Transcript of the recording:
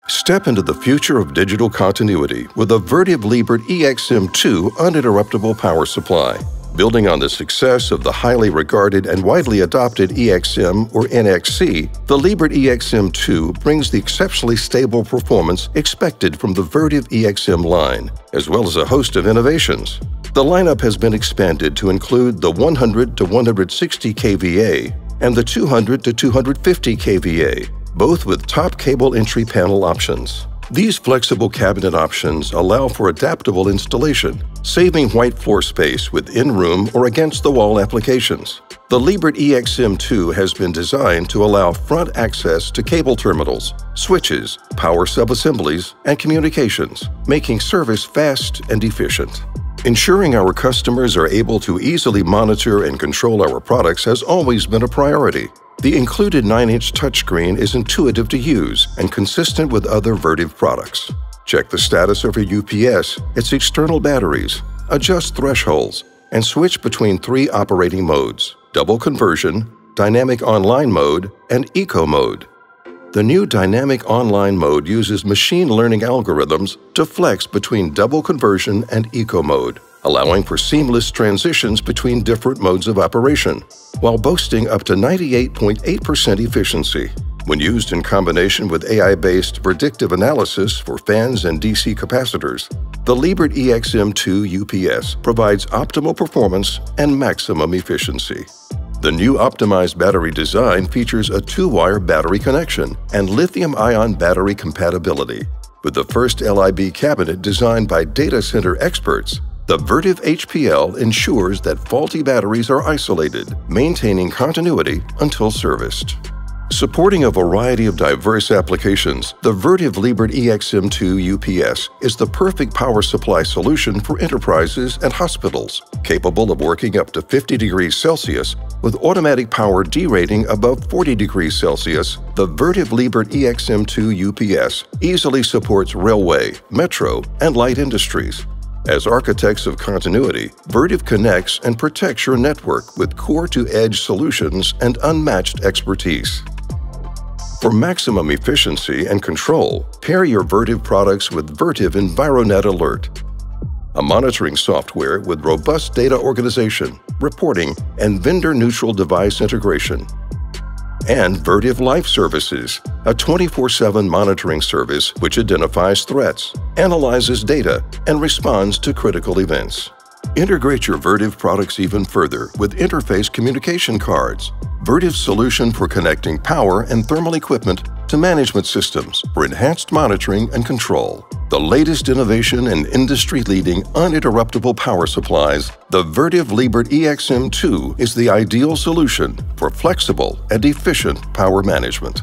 Step into the future of digital continuity with a Vertiv Liebert EXM2 uninterruptible power supply. Building on the success of the highly regarded and widely adopted EXM or NXC, the Liebert EXM2 brings the exceptionally stable performance expected from the Vertiv EXM line, as well as a host of innovations. The lineup has been expanded to include the 100 to 160 kVA and the 200 to 250 kVA, both with top cable entry panel options. These flexible cabinet options allow for adaptable installation, saving white floor space with in-room or against-the-wall applications. The Liebert EXM2 has been designed to allow front access to cable terminals, switches, power subassemblies, and communications, making service fast and efficient. Ensuring our customers are able to easily monitor and control our products has always been a priority. The included 9-inch touchscreen is intuitive to use and consistent with other Vertiv products. Check the status of your UPS, its external batteries, adjust thresholds, and switch between 3 operating modes: double conversion, dynamic online mode, and eco mode. The new dynamic online mode uses machine learning algorithms to flex between double conversion and eco mode, allowing for seamless transitions between different modes of operation, while boasting up to 98.8% efficiency. When used in combination with AI-based predictive analysis for fans and DC capacitors, the Liebert EXM2 UPS provides optimal performance and maximum efficiency. The new optimized battery design features a 2-wire battery connection and lithium-ion battery compatibility. With the first LIB cabinet designed by data center experts, the Vertiv HPL ensures that faulty batteries are isolated, maintaining continuity until serviced. Supporting a variety of diverse applications, the Vertiv Liebert EXM2 UPS is the perfect power supply solution for enterprises and hospitals. Capable of working up to 50 degrees Celsius with automatic power derating above 40 degrees Celsius, the Vertiv Liebert EXM2 UPS easily supports railway, metro, and light industries. As architects of continuity, Vertiv connects and protects your network with core-to-edge solutions and unmatched expertise. For maximum efficiency and control, pair your Vertiv products with Vertiv Environet Alert, a monitoring software with robust data organization, reporting, and vendor-neutral device integration. And Vertiv Life Services, a 24/7 monitoring service which identifies threats, analyzes data, and responds to critical events. Integrate your Vertiv products even further with interface communication cards, Vertiv's solution for connecting power and thermal equipment to management systems for enhanced monitoring and control. The latest innovation in industry-leading uninterruptible power supplies, the Vertiv Liebert EXM2 is the ideal solution for flexible and efficient power management.